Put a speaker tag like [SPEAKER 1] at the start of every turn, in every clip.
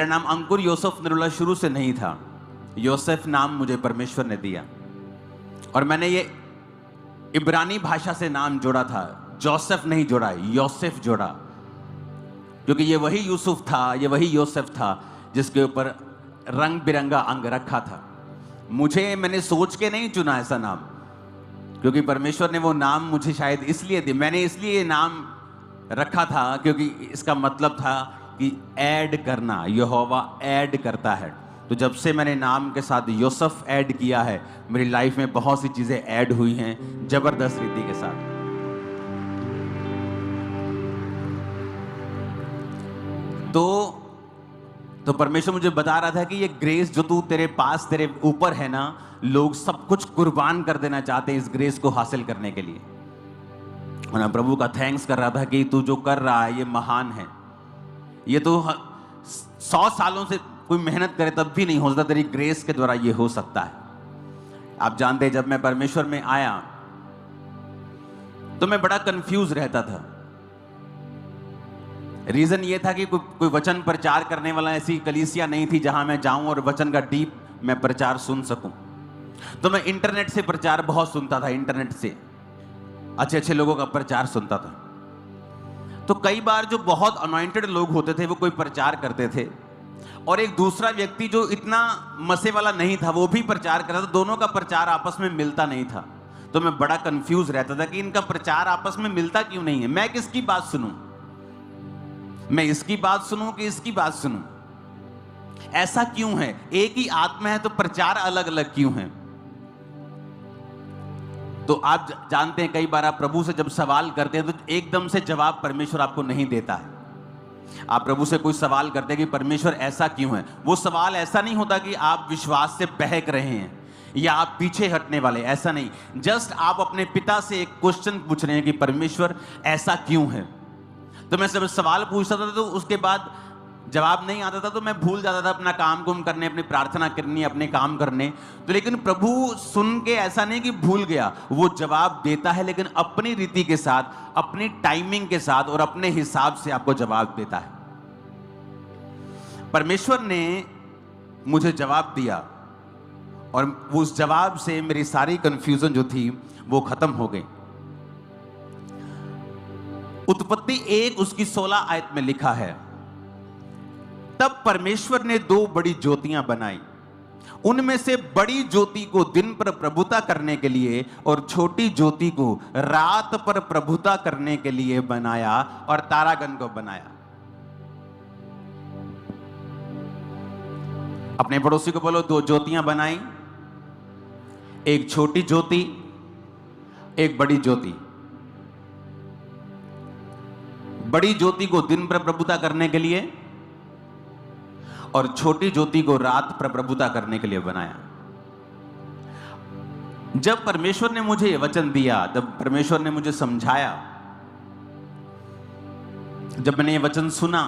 [SPEAKER 1] मेरा नाम अंकुर यूसुफ नरूला शुरू से नहीं था। योसेफ नाम मुझे परमेश्वर ने दिया और मैंने ये इब्रानी भाषा से नाम जोड़ा था। जोसेफ नहीं जोड़ा, योसेफ जोड़ा, क्योंकि ये वही यूसुफ था, ये वही योसेफ था जिसके ऊपर रंग बिरंगा अंग रखा था। मैंने सोच के नहीं चुना ऐसा नाम, क्योंकि परमेश्वर ने वो नाम मुझे शायद इसलिए दिया। मैंने इसलिए ये नाम रखा था क्योंकि इसका मतलब था कि ऐड करना, यहोवा ऐड करता है। तो जब से मैंने नाम के साथ यूसुफ ऐड किया है, मेरी लाइफ में बहुत सी चीजें ऐड हुई हैं जबरदस्त रीति के साथ। तो परमेश्वर मुझे बता रहा था कि ये ग्रेस जो तू तेरे पास, तेरे ऊपर है ना, लोग सब कुछ कुर्बान कर देना चाहते हैं इस ग्रेस को हासिल करने के लिए। और मैं प्रभु का थैंक्स कर रहा था कि तू जो कर रहा है ये महान है। ये तो 100 सालों से कोई मेहनत करे तब भी नहीं हो सकता, तेरी ग्रेस के द्वारा ये हो सकता है। आप जानते हैं, जब मैं परमेश्वर में आया तो मैं बड़ा कंफ्यूज रहता था। रीजन ये था कि कोई वचन प्रचार करने वाला ऐसी कलीसिया नहीं थी जहां मैं जाऊं और वचन का डीप मैं प्रचार सुन सकूं। तो मैं इंटरनेट से प्रचार बहुत सुनता था, इंटरनेट से अच्छे अच्छे लोगों का प्रचार सुनता था। तो कई बार जो बहुत अनॉइंटेड लोग होते थे वो कोई प्रचार करते थे, और एक दूसरा व्यक्ति जो इतना मसे वाला नहीं था वो भी प्रचार करता था। दोनों का प्रचार आपस में मिलता नहीं था। तो मैं बड़ा कंफ्यूज रहता था कि इनका प्रचार आपस में मिलता क्यों नहीं है। मैं किसकी बात सुनूं? मैं इसकी बात सुनूं कि इसकी बात सुनूं? ऐसा क्यों है? एक ही आत्मा है तो प्रचार अलग अलग क्यों है? तो आप जानते हैं, कई बार आप प्रभु से जब सवाल करते हैं तो एकदम से जवाब परमेश्वर आपको नहीं देता है। आप प्रभु से कोई सवाल करते हैं कि परमेश्वर ऐसा क्यों है, वो सवाल ऐसा नहीं होता कि आप विश्वास से बहक रहे हैं या आप पीछे हटने वाले, ऐसा नहीं। जस्ट आप अपने पिता से एक क्वेश्चन पूछ रहे हैं कि परमेश्वर ऐसा क्यों है। तो मैं जब सवाल पूछता था तो उसके बाद जवाब नहीं आता था तो मैं भूल जाता था अपना काम कुम करने, अपनी प्रार्थना करनी, अपने काम करने। तो लेकिन प्रभु सुन के ऐसा नहीं कि भूल गया, वो जवाब देता है, लेकिन अपनी रीति के साथ, अपनी टाइमिंग के साथ और अपने हिसाब से आपको जवाब देता है। परमेश्वर ने मुझे जवाब दिया और उस जवाब से मेरी सारी कंफ्यूजन जो थी वो खत्म हो गई। उत्पत्ति 1 उसकी 16 आयत में लिखा है, तब परमेश्वर ने 2 बड़ी ज्योतियां बनाई, उनमें से बड़ी ज्योति को दिन पर प्रभुता करने के लिए और छोटी ज्योति को रात पर प्रभुता करने के लिए बनाया और तारागण को बनाया। अपने पड़ोसी को बोलो, 2 ज्योतियां बनाई, एक छोटी ज्योति, एक बड़ी ज्योति। बड़ी ज्योति को दिन पर प्रभुता करने के लिए और छोटी ज्योति को रात पर प्रभुता करने के लिए बनाया। जब परमेश्वर ने मुझे वचन दिया, जब परमेश्वर ने मुझे समझाया, जब मैंने ये वचन सुना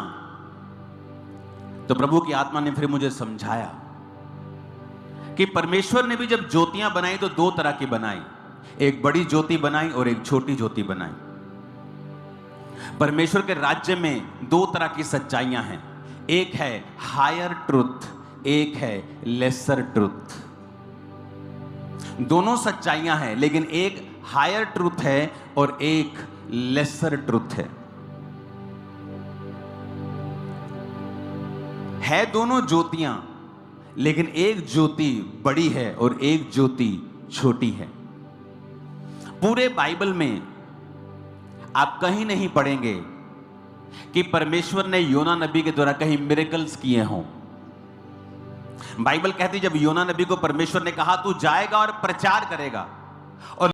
[SPEAKER 1] तो प्रभु की आत्मा ने फिर मुझे समझाया कि परमेश्वर ने भी जब ज्योतियां बनाई तो 2 तरह की बनाई, एक बड़ी ज्योति बनाई और एक छोटी ज्योति बनाई। परमेश्वर के राज्य में 2 तरह की सच्चाइयां हैं, एक है हायर ट्रुथ, एक है लेसर ट्रुथ। दोनों सच्चाइयां हैं, लेकिन एक हायर ट्रुथ है और एक लेसर ट्रुथ है दोनों ज्योतियां, लेकिन एक ज्योति बड़ी है और एक ज्योति छोटी है। पूरे बाइबल में आप कहीं नहीं पढ़ेंगे कि परमेश्वर ने योना नबी के द्वारा कहीं मिरेकल्स किए हों। बाइबल कहती है जब योना नबी को परमेश्वर ने कहा तू जाएगा और प्रचार करेगा, और